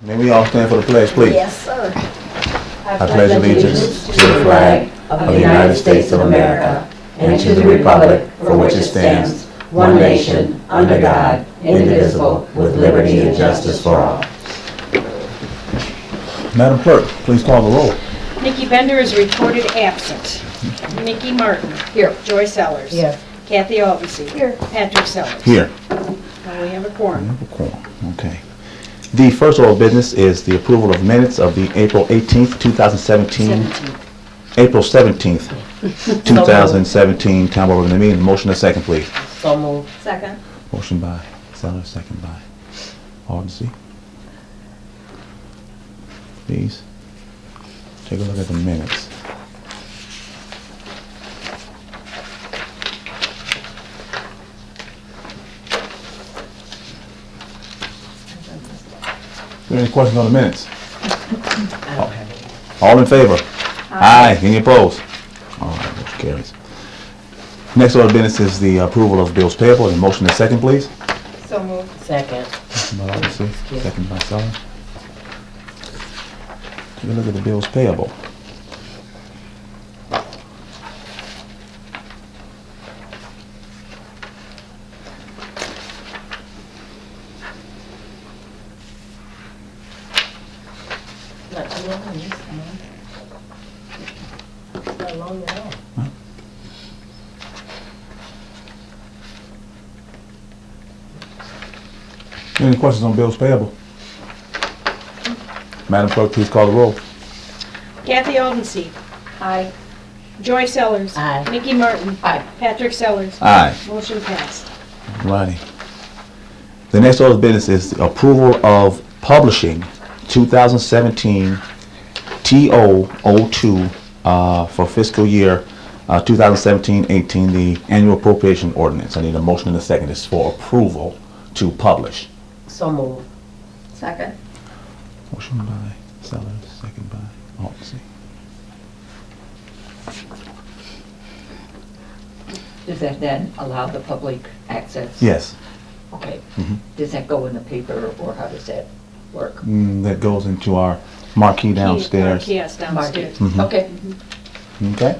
May we all stand for the pledge, please? Yes, sir. I pledge allegiance to the flag of the United States of America and to the republic for which it stands, one nation, under God, indivisible, with liberty and justice for all. Madam Clerk, please call the roll. Nikki Bender is reported absent. Nikki Martin. Here. Joy Sellers. Here. Kathy Aldency. Here. Patrick Sellers. Here. Now we have a quorum. Okay. The first order of business is the approval of minutes of the April 18th, 2017. 17. April 17th, 2017 town board regular meeting. Motion a second, please. So moved. Second. Motion by Sellers, second by Auditing. Please take a look at the minutes. Any questions on the minutes? I don't have any. All in favor? Aye. Any opposed? All right, motion carries. Next order of business is the approval of bills payable. And motion a second, please. So moved. Second. Motion by Auditing, second by Sellers. Take a look at the bills payable. Not too long this month. Not long at all. Any questions on bills payable? Madam Clerk, please call the roll. Kathy Aldency. Aye. Joy Sellers. Aye. Nikki Martin. Aye. Patrick Sellers. Aye. Motion passed. Righty. The next order of business is the approval of publishing 2017 TO02 for fiscal year 2017-18, the annual appropriation ordinance. I need a motion and a second. This is for approval to publish. So moved. Second. Motion by Sellers, second by Auditing. Does that then allow the public access? Yes. Okay. Mhm. Does that go in the paper, or how does that work? That goes into our marquee downstairs. Yes, downstairs. Mhm. Okay. Okay.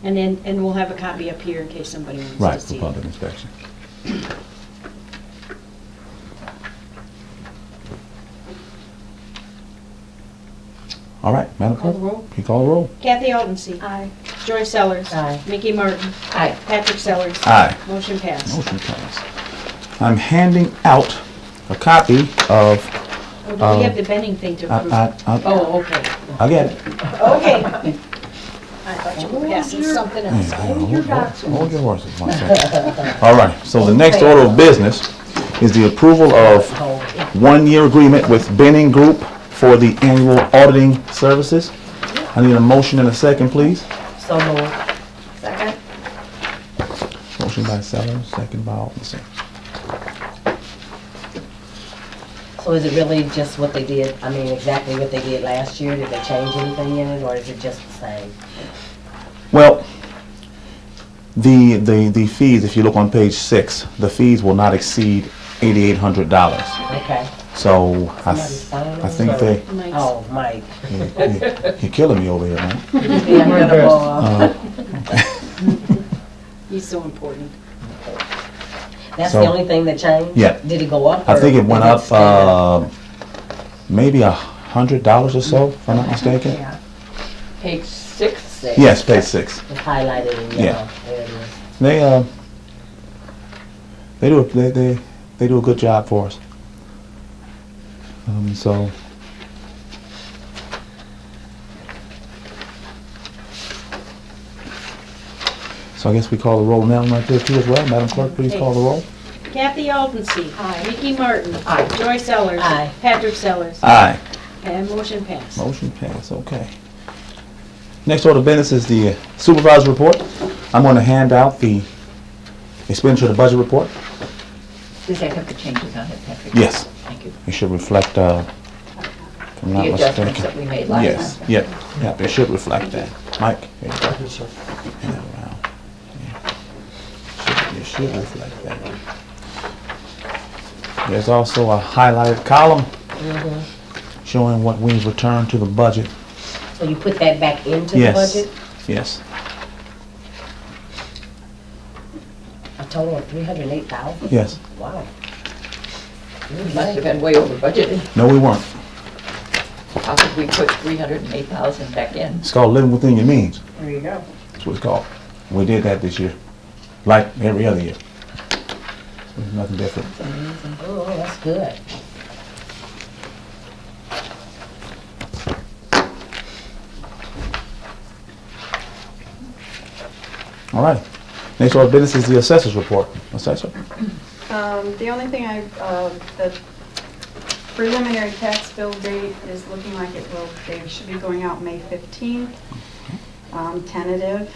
And then we'll have a copy up here in case somebody wants Right, to for see it. public inspection. All right, Madam Call Clerk, the roll. can you call the roll? Kathy Aldency. Aye. Joy Sellers. Aye. Nikki Martin. Aye. Patrick Sellers. Aye. Motion passed. Motion passed. I'm handing out a copy of, Oh, do we have the bending thing to approve? I Oh, okay. get it. Okay. I thought you were passing something else. Hold your horses, one second. All right, so the next order of business is the approval of one-year agreement with Benning Group for the annual auditing services. I need a motion and a second, please. So moved. Second. Motion by Sellers, second by Auditing. So is it really just what they did, I mean, exactly what they did last year? Did they change anything in it, or is it just the same? Well, the fees, if you look on page 6, the fees will not exceed $8,800. Okay. So Somebody's signing I think or- they, Nice. Oh, Mike. you're killing me over here, man. He's so important. That's So- the only thing that changed? Yeah. Did it go up? I or think it went did up stay maybe $100 or so, if I'm not mistaken. Yeah. Page 6? Yes, page 6. It's highlighted in Yeah. yellow. There it is. They do a good job for us. So I guess we call the roll now right there too as well. Madam Clerk, please call the roll. Kathy Aldency. Aye. Nikki Martin. Aye. Joy Sellers. Aye. Patrick Sellers. Aye. And motion passed. Motion passed, okay. Next order of business is the Supervisor report. I'm going to hand out the expenditure of the budget report. Does that have the changes on it, Patrick? Yes, Thank you. it should reflect, if I'm not The adjustments mistaken. that we made last Yes, time. yeah, it should reflect that. Mike, here you go. Hand that around. Yeah. It should reflect that. There's also a highlighted column showing what we've returned to the budget. So you put that back into the Yes. budget? Yes. A total of 308,000? Yes. Wow. Must have been way over budgeted. No, we weren't. How could we put 308,000 back in? It's called living within your means. There you go. That's what it's called. We did that this year, like every other year. So there's nothing different. Oh, that's good. All right. Next order of business is the assessor's report. Assessor? The only thing the preliminary tax bill date is looking like they should be going out May 15th, tentative.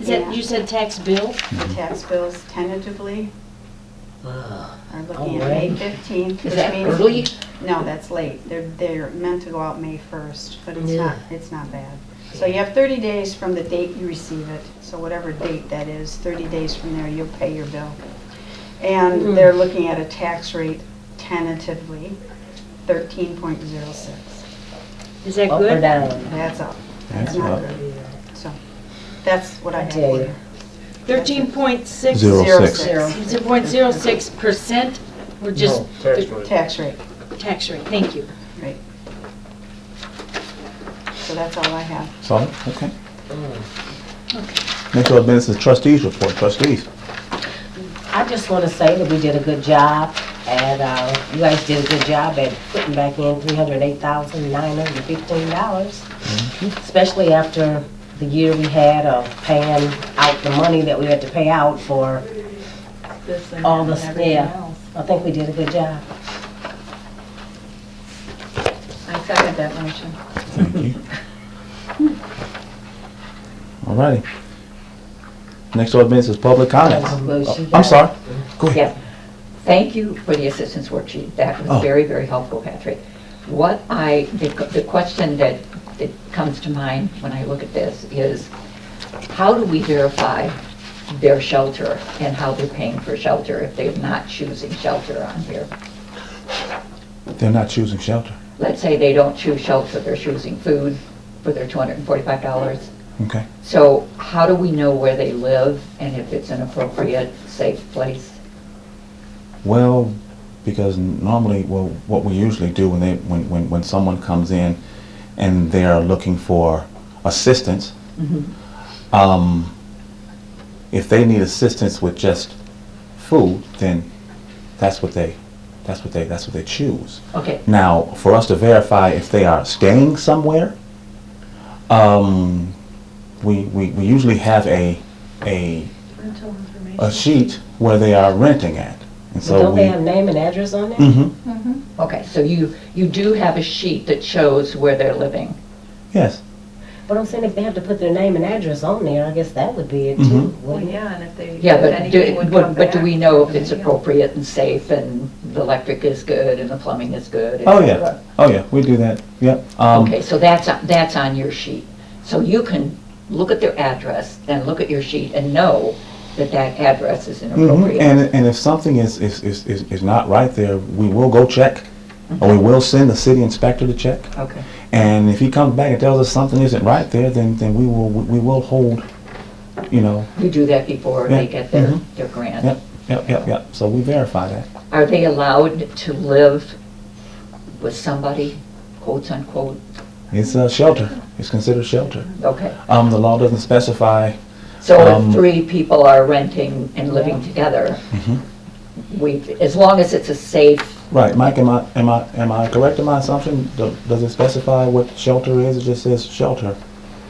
Is that, Yeah. you said tax bill? The tax bills tentatively are looking at Alright. May 15th, Is which that means. early? No, that's late. They're meant to go out May 1st, but Yeah. it's not bad. So you have 30 days from the date you receive it, so whatever date that is, 30 days from there, you'll pay your bill. And they're looking at a tax rate tentatively, 13.06. Is that Up or good? down? That's up. That's not up. good. So, that's what I I have tell for you. you. 13.6. 06. 0.06%, or just Tax rate, tax rate, thank you. right. So that's all I have. Solid? Okay. Next order of business is trustees report. Trustees? I just want to say that we did a good job, and you guys did a good job at putting back in $308,915, especially after the year we had of paying out the money that we had to pay out for all the, I think we did a good job. I second that motion. Thank you. All righty. Next order of business is public comments. Well, she I'm got- sorry. Go ahead. Yeah. Thank you for the assistance worksheet. That Oh. was very, very helpful, Patrick. The question that comes to mind when I look at this is, how do we verify their shelter and how they're paying for shelter if they're not choosing shelter on here? They're not choosing shelter. Let's say they don't choose shelter, they're choosing food for their $245. Okay. So how do we know where they live and if it's an appropriate, safe place? Well, because normally, well, what we usually do when someone comes in and they are looking for assistance, if they need assistance with just food, then that's what they choose. Okay, Now, for us to verify if they are staying somewhere, we usually have a sheet where they are renting at, and so Don't we. they have name and address on there? Mm-hmm. okay, so you do have a sheet that shows where they're living. Yes. But I'm saying if they have to put their name and address on there, I guess that would be it too. wouldn't it? Yeah, and if they, Yeah, if but anything would come but do back, we know if it's then, yeah. appropriate and safe and the electric is good and the plumbing is good? et Oh cetera? yeah. Oh yeah. We do that. Yep. Okay, so that's on your sheet. So you can look at their address, then look at your sheet and know that that address is inappropriate. And if something is not right there, we will go check, or we will send the city inspector to check. Okay, And if he comes back and tells us something isn't right there, then we will hold, you know. you do that before Yeah, they get their grant. Yep. So we verify that. Are they allowed to live with somebody, quotes unquote? It's a shelter. It's considered shelter. Okay, The law doesn't specify. so if 3 people are renting and living together, as long as it's a safe, Right, Mike. Am I correct in my assumption? Does it specify what shelter is? It just says shelter,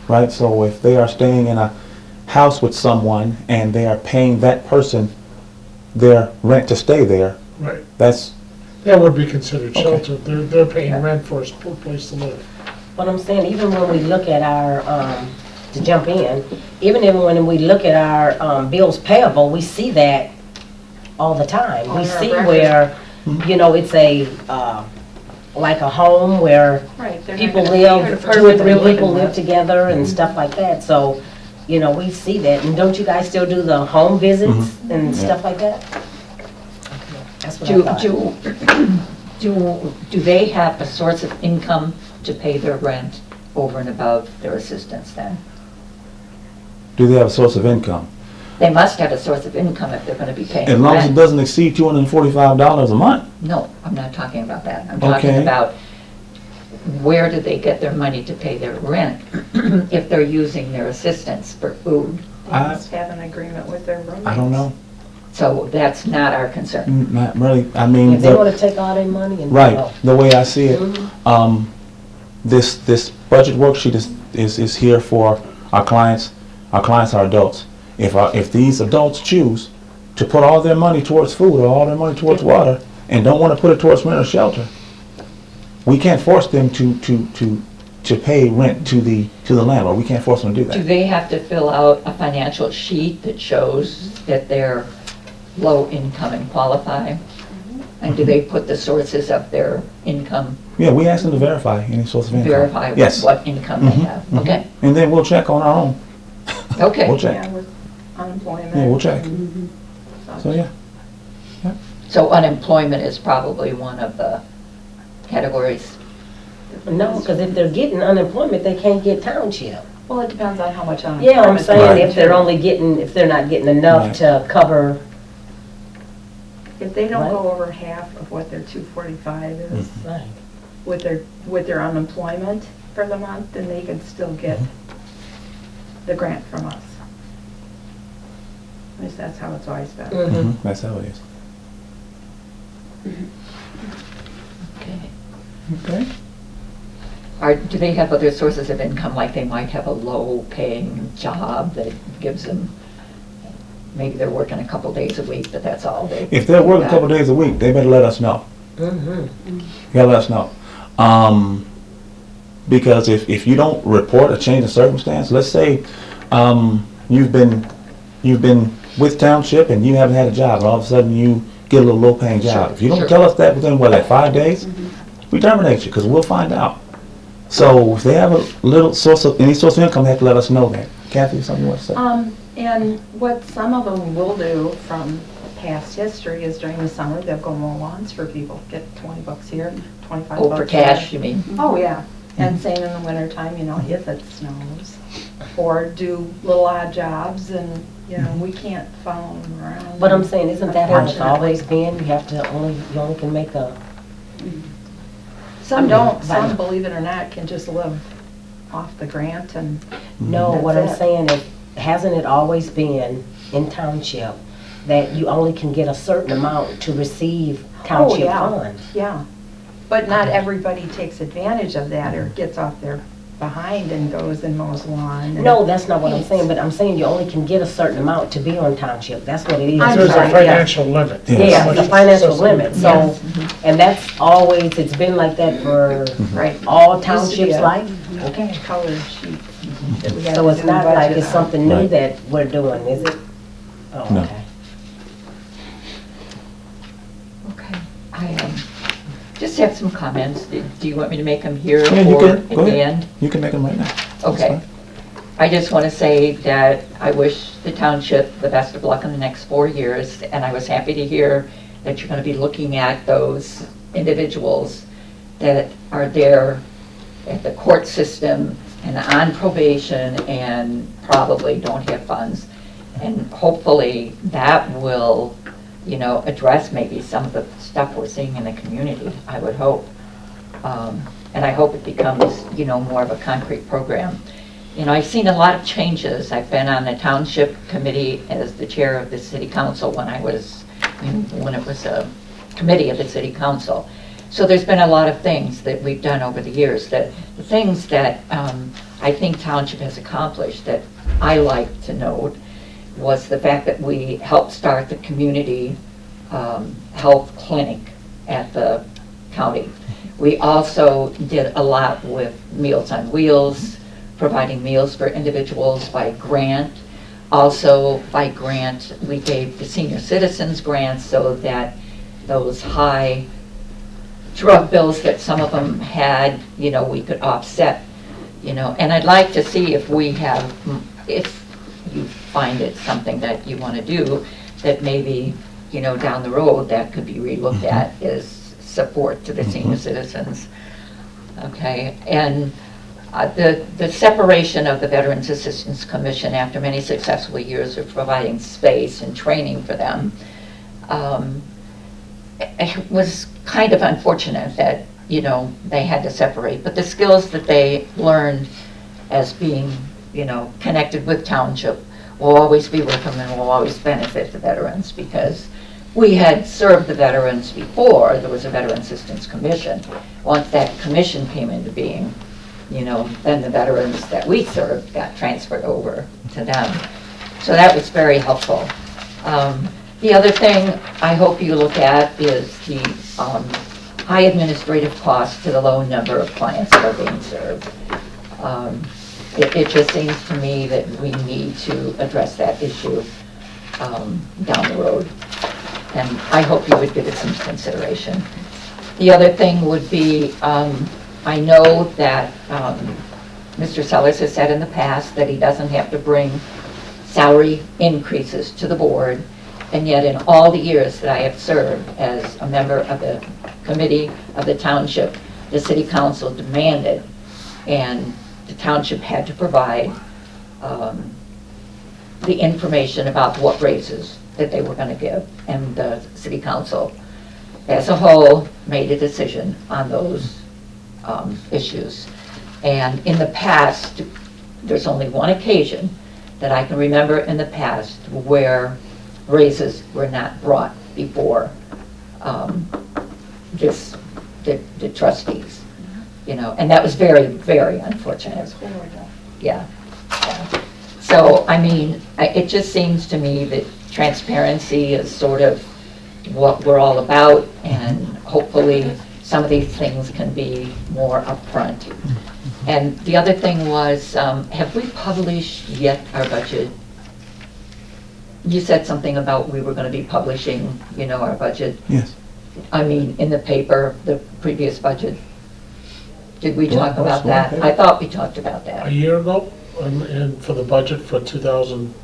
right? So if they are staying in a house with someone and they are paying that person their rent to stay there, Right, that's that would be considered Okay. shelter. They're paying rent for a place to live. But I'm saying, even when we look at our, to jump in, even when we look at our bills payable, we see that all the time. We On our see record. where, you know, it's a, like a home where Right, they're not people gonna live, pay for the 2 or person 3 they're living people live with. together and stuff like that. So, you know, we see that. And don't you guys still do the home visits and stuff like that? That's what I thought. Do they have a source of income to pay their rent over and above their assistance then? Do they have a source of income? They must have a source of income if they're gonna be paying As long as it rent. doesn't exceed $245 a month. No, I'm not talking about that. I'm Okay. talking about where do they get their money to pay their rent if they're using their assistance for food? They must have an agreement with their roommates. I don't know. So that's not our concern. Not really. I mean, If they want to take all their money and. right, oh, the way I see it, mhm. this budget worksheet is here for our clients. Our clients are adults. If these adults choose to put all their money towards food or all their money towards water and don't want to put it towards rent or shelter, we can't force them to pay rent to the landlord. We can't force them to do Do that. they have to fill out a financial sheet that shows that they're low income and qualify? And do they put the sources of their income, Yeah, we ask them to verify any source of income. verify Yes. what income they Mhm, have? mhm. Okay, And then we'll check on our own. okay. We'll check. Yeah, with unemployment. Yeah, we'll check. and such. So, yeah. So unemployment is probably one of the categories. No, because if they're getting unemployment, they can't get township. Well, it depends on how much unemployment. Yeah, I'm Right. saying if they're only getting, if they're not getting enough Right. to cover, If they don't Right. go over half of what their 245 is right. with their unemployment for the month, then they can still get the grant from us. At least that's how it's always been. Mhm. That's how it is. Okay. Okay. Do they have other sources of income, like they might have a low-paying job that gives them, maybe they're working a couple days a week, but that's all they... If they're working a couple days a week, they better let us know. Mhm. You gotta let us know. Because if you don't report a change in circumstance, let's say, you've been with township and you haven't had a job, and all of a sudden you get a little low-paying job. Sure, If you don't sure. tell us that within, what, like 5 days, we terminate you, because we'll find out. So if they have a little source of, any source of income, they have to let us know that. Kathy, something you want to say? And what some of them will do from past history is during the summer, they'll go mow lawns for people, get 20 bucks here, 25 bucks Oh, for cash, you mean? Oh, yeah. And same in the wintertime, you know, if it snows. Or do little odd jobs and, you know, we can't follow them around. But I'm saying, isn't that how it's Unfortunately. always been? You only can make a, Some don't, Right. some, believe it or not, can just live off the grant and. no, what I'm That's it. saying is, hasn't it always been in township that you only can get a certain amount to receive township yeah. funds? Yeah, but not everybody takes advantage of that or gets off their behind and goes and mows lawn. and- No, that's not what I'm saying, but I'm saying you only can get a certain amount to be on township. That's what it is. I'm There's a sorry, yeah. financial limit. Yeah. Yeah, How it's a much- financial so- limit, so, and that's always, it's been like that for Right. all Used to be townships a like? Okay. Colored sheet. that we had So to it's do not like budget it's on. something new Right. that we're doing, is it? Oh, No. okay. Okay. I just have some comments. Do you want me to make them here Yeah, you or can. at Go the ahead. end? You can make them right now. That's Okay. fine. I just want to say that I wish the township the best of luck in the next 4 years, and I was happy to hear that you're going to be looking at those individuals that are there at the court system and on probation and probably don't have funds. And hopefully that will, you know, address maybe some of the stuff we're seeing in the community, I would hope. And I hope it becomes, you know, more of a concrete program. You know, I've seen a lot of changes. I've been on the township committee as the chair of the city council when it was a committee of the city council. So there's been a lot of things that we've done over the years, that the things that I think township has accomplished that I like to note was the fact that we helped start the community health clinic at the county. We also did a lot with Meals on Wheels, providing meals for individuals by grant. Also, by grant, we gave the senior citizens grants so that those high drug bills that some of them had, you know, we could offset, you know. And I'd like to see if we have, if you find it something that you want to do, that maybe down the road, that could be relooked at as support to the senior citizens. Okay, and the separation of the Veterans Assistance Commission after many successful years of providing space and training for them, it was kind of unfortunate that, they had to separate. But the skills that they learned as being, connected with Township will always be with them and will always benefit the veterans, because we had served the veterans before there was a Veteran Assistance Commission. Once that commission came into being, then the veterans that we served got transferred over to them. So that was very helpful. The other thing I hope you look at is the high administrative costs to the low number of clients that are being served. It just seems to me that we need to address that issue down the road. And I hope you would give it some consideration. The other thing would be, I know that Mr. Sellers has said in the past that he doesn't have to bring salary increases to the board, and yet in all the years that I have served as a member of the committee of the township, the city council demanded, and the township had to provide the information about what raises that they were going to give, and the city council as a whole made a decision on those issues. And in the past, there's only one occasion that I can remember in the past where raises were not brought before the trustees, and that was very, very unfortunate. Yeah. So, I mean, it just seems to me that transparency is sort of what we're all about, and hopefully some of these things can be more upfront. And the other thing was, have we published yet our budget? You said something about we were going to be publishing, our budget. Yes. I mean, in the paper, the previous budget. Did we talk about that? paper? I thought we talked about A that. year ago, and for the budget for 2000,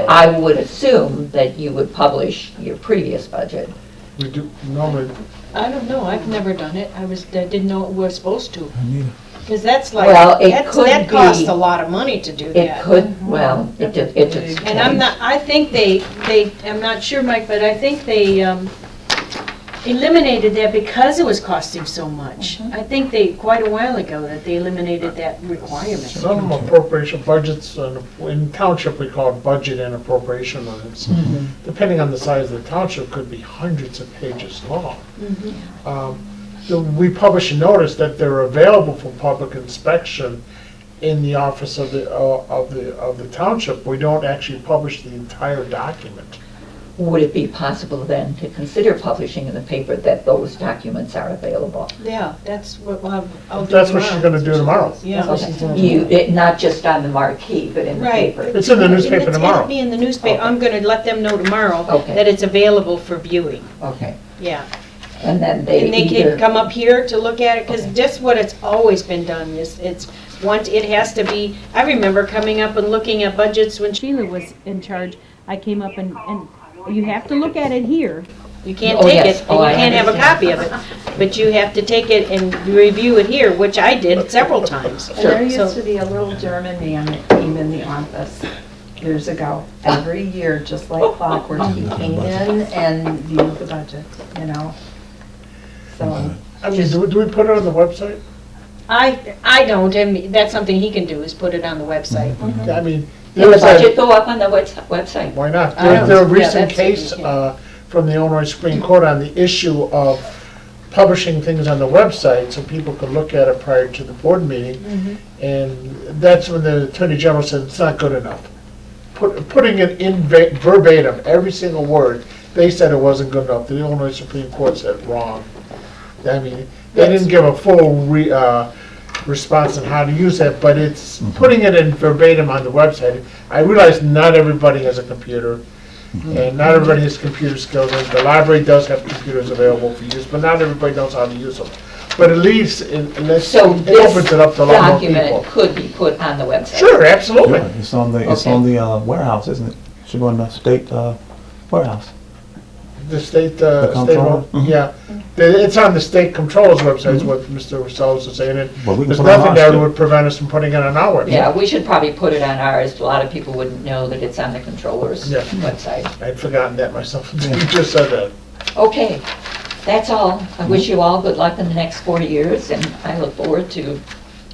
I would assume that you would publish your previous budget. we do normally, I don't know, I've never done it. I didn't know we were supposed to. Anita. Because that's like, Well, it could that costs be- a lot of money to do It that. could, well, it just. And I'm not, I think I'm not sure, Mike, but I think they eliminated that because it was costing so much. I think quite a while ago, that they eliminated that requirement. some appropriation budgets, in township, we call it budget and appropriation limits. Depending on the size of the township, could be hundreds of pages long. We publish a notice that they're available for public inspection in the office of the township. We don't actually publish the entire document. Would it be possible then to consider publishing in the paper that those documents are available? Yeah, that's what I'll do. That's what she's gonna do tomorrow. Yeah. Not just on the marquee, but in the Right. paper? It's in the newspaper tomorrow. It'll be in the newspaper. I'm gonna let them know tomorrow Okay. that it's available for viewing. Okay. Yeah. And then they And they either. can come up here to look at it, because Okay. that's what it's always been done, it has to be, I remember coming up and looking at budgets when Sheila was in charge. I came up and you have to look at it here. You can't Oh, take yes. it, Oh, and I you can't have a understand. copy of it, but you have to take it and review it here, which I did several times. And there So- used to be a little German man that came in the office years ago, every year, just like clockwork. He came in and viewed the budget, So, I mean, do we put it on the website? I don't, and that's something he can do, is put it on the website. I mean, Will the there's budget a, go up on the website? why not? I don't There's a know. Yeah, recent that's case okay. from the Illinois Supreme Court on the issue of publishing things on the website so people could look at it prior to the board meeting. And that's when the Attorney General said it's not good enough. Putting it in verbatim, every single word, they said it wasn't good enough. The Illinois Supreme Court said wrong. I mean, they didn't give a full response on how to use it, but it's putting it in verbatim on the website. I realize not everybody has a computer, and not everybody has computer skills. And the library does have computers available for use, but not everybody knows how to use them. But at least it So opens this it up to a lot more document people. could be put on the website? Sure, absolutely. Yeah, it's on the Okay. warehouse, isn't it? Should go in the state warehouse. The state, The comptroller? Mhm. yeah. It's on the state controller's website, is what Mr. Sellers is saying, and But we can there's put it on nothing ours, that too. would prevent us from putting it on our website. Yeah, we should probably put it on ours. A lot of people wouldn't know that it's on the controller's Yeah. website. I'd forgotten that myself until you just said that. Okay, that's all. I wish you all good luck in the next 4 years, and I look forward to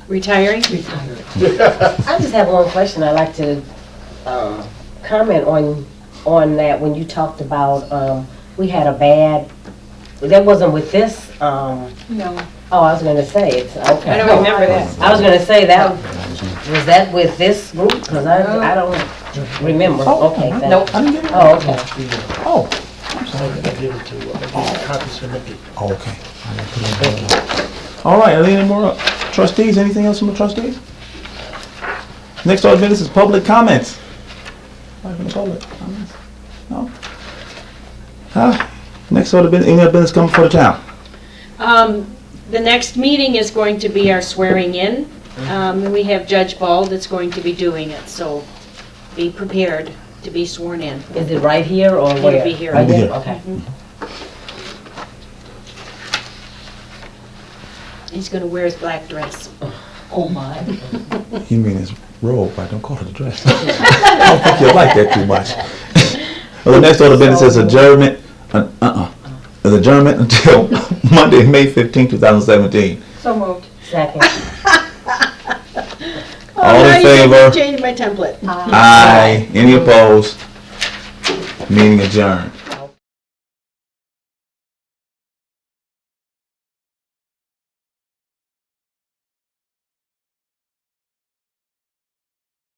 Retiring? retiring. I just have one question. I'd like to comment on that when you talked about, we had a bad, that wasn't with this, No. oh, I was gonna say, it's, okay. I don't remember that. I was gonna say that, was that with this group? Because I don't remember. Okay, thanks. Nope. I didn't get it. Oh, okay. Oh, I gave it to, copies for Nikki. oh, okay. All right, are there any more trustees? Anything else from the trustees? Next order of business is public comments. Anybody from the public comments? No? Next order of business, any other business coming for the town? The next meeting is going to be our swearing in. And we have Judge Ball that's going to be doing it, so be prepared to be sworn in. Is it right here or where? It'll be here. Right here, It'll okay. He's gonna wear his black dress. Oh, my. You mean his robe, but don't call it a dress. I don't think you'll like that too much. Well, the next order of business is adjournment, is adjournment until Monday, May 15, 2017. So moved. Second. All now in you can favor? Change my template. Aye. Any opposed? Meeting adjourned.